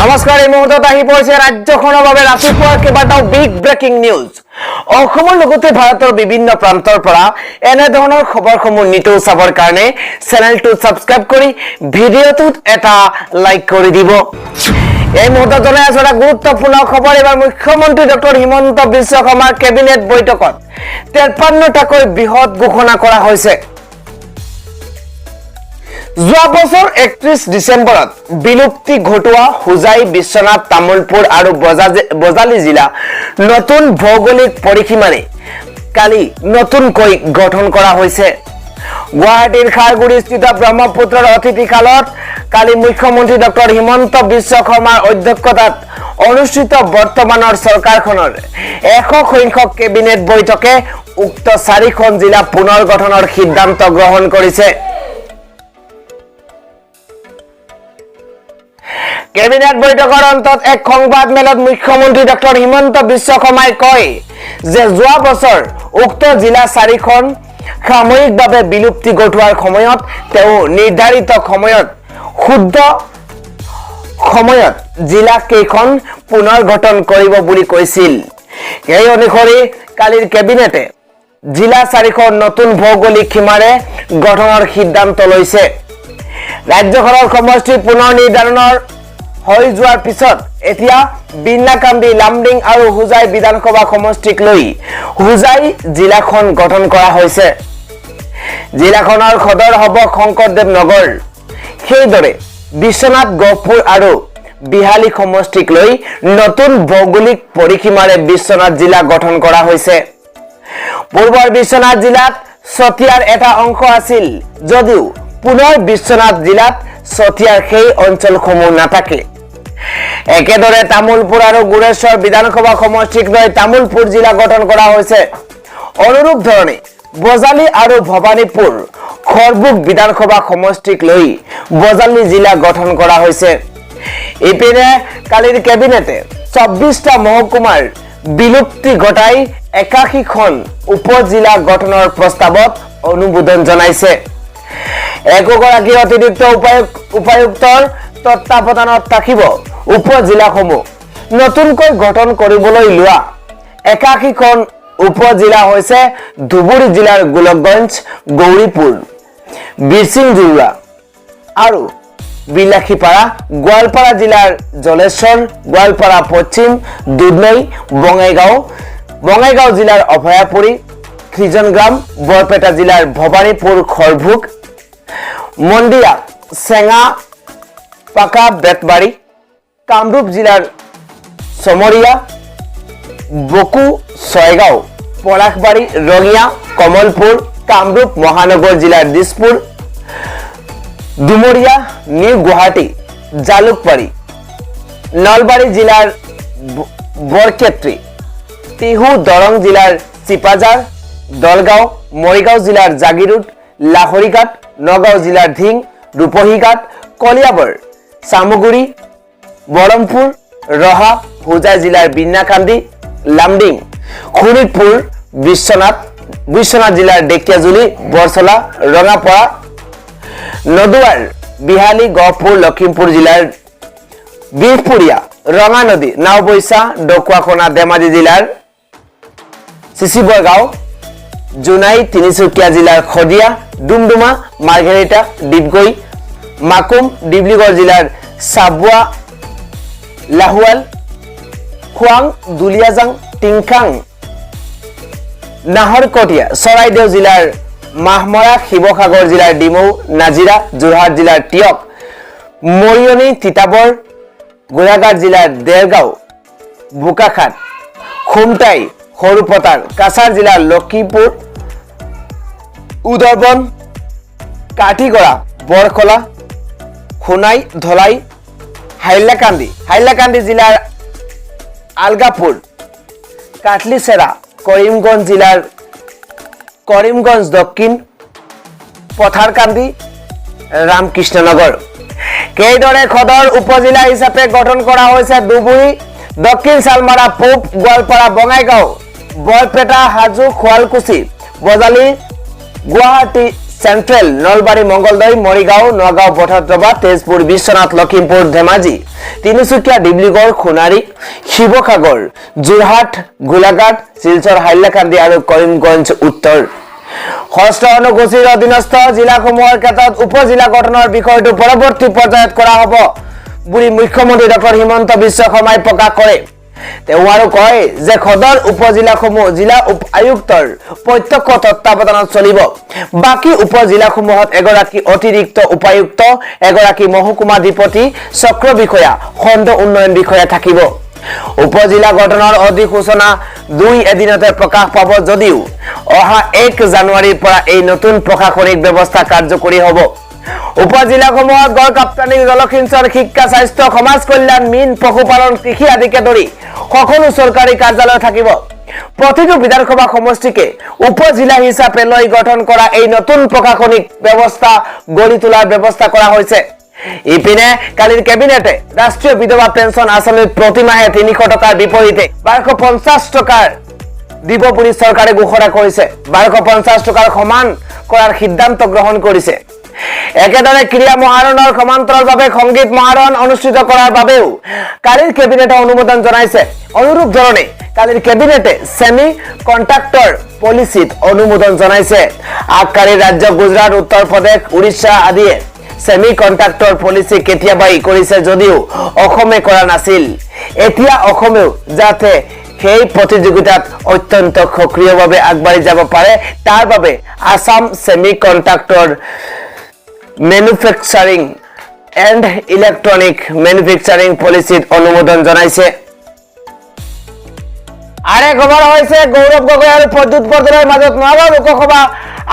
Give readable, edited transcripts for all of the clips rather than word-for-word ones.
নমস্কাৰ এই মুহূৰ্তত আহি পৰিছে ৰাজ্যখনৰ বাবে ৰাতিপুৱাৰ কেইবাটাও বিগ ব্ৰেকিং নিউজ অসমৰ লগতে ভাৰতৰ বিভিন্ন প্ৰান্তৰ পৰা এনে ধৰণৰ খবৰসমূহ নিতৌ চাবৰ কাৰণে চেনেলটো সাবস্ক্ৰাইব কৰি ভিডিঅ'টোত এটা লাইক কৰি দিব এই মুহূৰ্তত জনাই আছো এটা গুৰুত্বপূৰ্ণ খবৰ এবাৰ মুখ্যমন্ত্ৰী ডক্টৰ হিমন্ত বিশ্ব শৰ্মাৰ কেবিনেট বৈঠকত 53টাকৈ বৃহৎ ঘোষণা কৰা হৈছে যোৱা বছৰ 31 ডিসেম্বৰত বিলুপ্তি ঘটোৱা হুজাই বিশ্বনাথ তামুলপুৰ আৰু বজালি জিলা নতুন ভৌগোলিক পৰিসীমাৰে কালি নতুনকৈ গঠন কৰা হৈছে গুৱাহাটীৰ খাৰগুৰিস্থিত ব্ৰহ্মপুত্ৰৰ অতিথিশালত কালি মুখ্যমন্ত্ৰী ডক্টৰ হিমন্ত বিশ্ব শৰ্মাৰ অধ্যক্ষতাত অনুষ্ঠিত বৰ্তমানৰ চৰকাৰখনৰ 100 সংখ্যক কেবিনেট বৈঠকে উক্ত 4খন জিলা পুনৰ গঠনৰ সিদ্ধান্ত গ্ৰহণ কৰিছে কেবিনেট বৈঠকৰ অন্তত এক সংবাদ মেলত মুখ্যমন্ত্ৰী ডক্টৰ হিমন্ত বিশ্ব শৰ্মাই কয় যে যোৱা বছৰ উক্ত জিলা 4খন সাময়িকভাৱে বিলুপ্তি ঘটোৱাৰ সময়ত তেওঁ নিৰ্ধাৰিত সময়ত শুদ্ধ সময়ত জিলা কেইখন পুনৰ গঠন কৰিব বুলি কৈছিল এই অনুসৰি কালিৰ কেবিনেটে জিলা 4খন নতুন ভৌগোলিক সীমাৰে গঠনৰ সিদ্ধান্ত লৈছে ৰাজ্যখনৰ সমষ্টি পুনৰ নিৰ্ধাৰণৰ হৈ যোৱাৰ পিছত এতিয়া বিন্নাকান্দি লামডিং আৰু হুজাই বিধানসভা সমষ্টিক লৈ হুজাই জিলাখন গঠন কৰা হৈছে জিলাখনৰ সদৰ হ'ব শংকৰদেৱ নগৰ সেইদৰে বিশ্বনাথ গহপুৰ আৰু বিহালী সমষ্টিক লৈ নতুন ভৌগোলিক পৰিসীমাৰে বিশ্বনাথ জিলা গঠন কৰা হৈছে পূৰ্বৰ বিশ্বনাথ জিলাত সতিয়াৰ এটা অংশ আছিল যদিও পুনৰ বিশ্বনাথ জিলাত সতিয়াৰ সেই অঞ্চলসমূহ নাথাকে একেদৰে তামুলপুৰ আৰু গুৰেশ্বৰ বিধানসভা সমষ্টিক লৈ তামুলপুৰ জিলা গঠন কৰা হৈছে অনুৰূপ ধৰণে বজালি আৰু ভবানীপুৰ খৰবুক বিধানসভা সমষ্টিক লৈ বজালি জিলা গঠন কৰা হৈছে ইপিনে কালিৰ কেবিনেটে 24টা মহকুমাৰ বিলুপ্তি ঘটাই 81খন উপজিলা গঠনৰ প্ৰস্তাৱত অনুমোদন জনাইছে একগৰাকী অতিৰিক্ত উপায়ুক্তৰ তত্ত্বাৱধানত থাকিব উপজিলাসমূহ নতুনকৈ গঠন কৰিবলৈ লোৱা 81খন উপজিলা হৈছে ধুবুৰী জিলাৰ গোলকগঞ্জ গৌৰীপুৰ বিৰসিংজুৰা আৰু বিলাসীপাৰা গোৱালপাৰা জিলাৰ জলেশ্বৰ গোৱালপাৰা পশ্চিম দুধনৈ বঙাইগাঁও জিলাৰ অভয়াপুৰী খিজনগ্ৰাম বৰপেটা জিলাৰ ভবানীপুৰ খৰভুক মন্দিয়া চেঙা পাকা বেতবাৰী কামৰূপ জিলাৰ সমৰিয়া বকু ছয়গাঁও পলাশবাৰী ৰঙিয়া কমলপুৰ কামৰূপ মহানগৰ জিলাৰ দিছপুৰ দুমৰিয়া নিউ গুৱাহাটী জালুকবাৰী নলবাৰী জিলাৰ বৰক্ষেত্ৰী টিহু দৰং জিলাৰ চিপাজাৰ দলগাঁও মৰিগাঁও জিলাৰ জাগিৰোড লাহৰীঘাট নগাঁও জিলাৰ ধিং ৰূপহীঘাট কলিয়াবৰ চামুগুৰি বৰমপুৰ ৰহা হুজাই জিলাৰ বিন্নাকান্দি লামডিং শোণিতপুৰ বিশ্বনাথ জিলাৰ ডেকিয়াজুলি বৰছলা ৰঙাপাৰা নদুৱাৰ বিহালী গহপুৰ লখিমপুৰ জিলাৰ বিহপুৰীয়া ৰঙানদী নাওবৈচা ডকুৱাখনা ধেমাজি জিলাৰ চিচিবৰগাঁও জোনাই তিনিচুকীয়া জিলাৰ খদিয়া ডুমডুমা মাৰ্ঘেৰিটা ডিবগৈ মাকুম ডিব্ৰুগড় জিলাৰ চাবুৱা লাহুৱাল খুৱাং দুলিয়াজাং টিংখাং নাহৰকটীয়া চৰাইদেউ জিলাৰ মাহমৰা শিৱসাগৰ জিলাৰ ডিমৌ নাজিৰা যোৰহাট জিলাৰ টিয়ক মৰিয়নি তিতাবৰ গোলাঘাট জিলাৰ দেৰগাঁও বোকাখাট খুমটাই সৰুপতাৰ কাছাৰ জিলাৰ লক্ষীপুৰ উদৰবন কাঠিগড়া বৰখলা খুনাই ধলাই হাইলাকান্দি জিলাৰ আলগাপুৰ কাটলিচেৰা কৰিমগঞ্জ জিলাৰ কৰিমগঞ্জ দক্ষিণ পথাৰকান্দি ৰামকৃষ্ণনগৰ কেইদৰে সদৰ উপজিলা হিচাপে গঠন কৰা হৈছে ধুবুৰী দক্ষিণ চালমাৰা পূব গোৱালপাৰা বঙাইগাঁও বৰপেটা হাজো শুৱালকুছি বজালি গুৱাহাটী চেন্ট্ৰেল, নলবাৰী, মংগলদৈ, মৰিগাঁও, নগাঁও, বৰহাট্টা, তেজপুৰ, বিশ্বনাথ, লখিমপুৰ, ধেমাজি, তিনিচুকীয়া, ডিব্ৰুগড়, সোণাৰী, শিৱসাগৰ, যোৰহাট, গোলাঘাট, শিলচৰ, হাইলাকান্দি আৰু কৰিমগঞ্জ উত্তৰ। ষষ্ঠ অনুসূচীৰ অধীনস্থ জিলাসমূহৰ ক্ষেত্ৰত উপজিলা গঠনৰ বিষয়টো পৰৱৰ্তী পৰ্যায়ত কৰা হ'ব বুলি মুখ্যমন্ত্ৰী ডক্টৰ হিমন্ত বিশ্ব শৰ্মাই প্ৰকাশ কৰে। তেওঁ আৰু কয় যে সদৰ উপজিলাসমূহ জিলা আয়ুক্তৰ প্ৰত্যক্ষ তত্বাৱধানত চলিব। বাকী উপজিলাসমূহত এগৰাকী অতিৰিক্ত উপায়ুক্ত, এগৰাকী মহকুমাধিপতি, চক্ৰ বিষয়া, খণ্ড উন্নয়ন বিষয়া থাকিব। উপজিলা গঠনৰ অধিসূচনা 2 এদিনতে প্ৰকাশ পাব যদিও অহা 1 জানুৱাৰীৰ পৰা এই নতুন প্ৰশাসনিক ব্যৱস্থা কাৰ্যকৰী হ'ব। উপজিলাসমূহত গড় কাপ্তানি, জলসিঞ্চন, শিক্ষা, স্বাস্থ্য, সমাজ কল্যাণ, মীন, পশুপালন, কৃষি আদিকে ধৰি সকলো চৰকাৰী কাৰ্যালয় থাকিব। প্ৰতিটো বিধানসভা সমষ্টিকে উপজিলা হিচাপে লৈ গঠন কৰা এই নতুন প্ৰশাসনিক ব্যৱস্থা গঢ়ি তোলাৰ ব্যৱস্থা কৰা হৈছে। ইপিনে কালিৰ কেবিনেটে ৰাষ্ট্ৰীয় বিধৱা পেঞ্চন আঁচনিত প্ৰতিমাহে 300 টকাৰ বিপৰীতে 1250 টকাৰ দিব বুলি চৰকাৰে ঘোষণা কৰিছে। 1250 টকাৰ সমান কৰাৰ সিদ্ধান্ত গ্ৰহণ কৰিছে। একেদৰে ক্ৰীড়া মহাৰণৰ সমান্তৰালভাৱে সংগীত মহাৰণ অনুষ্ঠিত কৰাৰ বাবেও কালিৰ কেবিনেটে অনুমোদন জনাইছে। অনুৰূপ ধৰণে কালিৰ কেবিনেটে ছেমি কণ্ট্ৰাক্টৰ পলিচিত অনুমোদন জনাইছে। আগশাৰীৰ ৰাজ্য গুজৰাট, উত্তৰ প্ৰদেশ, উৰিষ্যা আদিয়ে ছেমি কণ্ট্ৰাক্টৰ পলিচি কেতিয়াবাই কৰিছে যদিও অসমে কৰা নাছিল। এতিয়া অসমেও যাতে সেই প্ৰতিযোগিতাত অত্যন্ত সক্ৰিয়ভাৱে আগবাঢ়ি যাব পাৰে তাৰ বাবে Assam semiconductor manufacturing and electronic manufacturing পলিচিত অনুমোদন জনাইছে। আৰে খবৰ হৈছে গৌৰৱ গগৈ আৰু প্ৰদ্যুৎ বৰদলৈৰ মাজত নগাঁও লোকসভা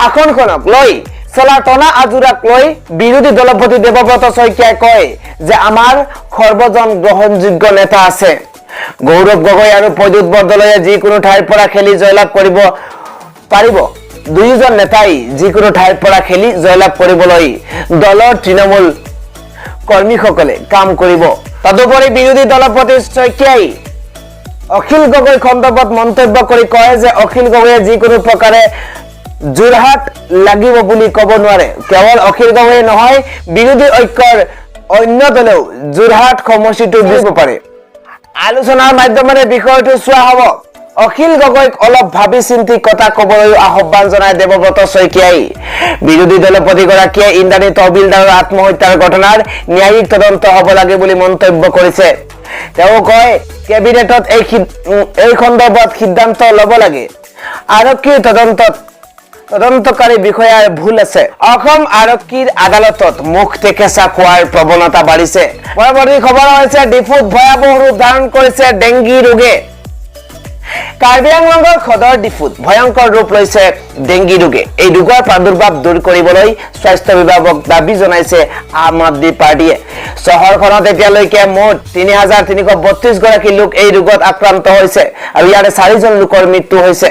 আসনখনক লৈ চলা টনা আজোৰাক লৈ বিৰোধী দলপতি দেৱব্ৰত শইকীয়াই কয় যে আমাৰ সৰ্বজন গ্ৰহণযোগ্য নেতা আছে। গৌৰৱ গগৈ আৰু প্ৰদ্যুৎ বৰদলৈয়ে যিকোনো ঠাইৰ পৰা খেলি জয়লাভ কৰিব পাৰিব। দুয়োজন নেতাই যিকোনো ঠাইৰ পৰা খেলি জয়লাভ কৰিবলৈ দলৰ তৃণমূল কৰ্মীসকলে কাম কৰিব। তদুপৰি বিৰোধী দলপতি শইকীয়াই অখিল গগৈ সন্দৰ্ভত মন্তব্য কৰি কয় যে অখিল গগৈয়ে যিকোনো প্ৰকাৰে যোৰহাট লাগিব বুলি ক'ব নোৱাৰে। কেৱল অখিল গগৈয়ে নহয়, বিৰোধী ঐক্যৰ অন্য দলেও যোৰহাট সমষ্টিটো বুজিব পাৰে। আলোচনাৰ মাধ্যমেৰে বিষয়টো চোৱা হ'ব। অখিল গগৈক অলপ ভাবি চিন্তি কথা ক'বলৈ আহ্বান জনায় দেৱব্ৰত শইকীয়াই। বিৰোধী দলপতিগৰাকীয়ে ইন্দ্ৰাণী তহবিলদাৰৰ আত্মহত্যাৰ ঘটনাৰ ন্যায়িক তদন্ত হ'ব লাগে বুলি মন্তব্য কৰিছে। তেওঁ কয় কেবিনেটত এই সন্দৰ্ভত সিদ্ধান্ত ল'ব লাগে। আৰক্ষীৰ তদন্তকাৰী বিষয়াৰ ভুল আছে। অসম আৰক্ষীৰ আদালতত মুখ টেকেচা খোৱাৰ প্ৰৱণতা বাঢ়িছে। পৰৱৰ্তী খবৰ হৈছে ডিফুত ভয়াৱহ ৰূপ ধাৰণ কৰিছে ডেংগি ৰোগে। কাৰ্বি আংলঙৰ সদৰ ডিফুত ভয়ংকৰ ৰূপ লৈছে ডেংগি ৰোগে। এই ৰোগৰ প্ৰাদুৰ্ভাৱ দূৰ কৰিবলৈ স্বাস্থ্য বিভাগক দাবী জনাইছে আম আদমি পাৰ্টিয়ে। চহৰখনত এতিয়ালৈকে মুঠ 3332 গৰাকী লোক এই ৰোগত আক্ৰান্ত হৈছে আৰু ইয়াৰে 4জন লোকৰ মৃত্যু হৈছে।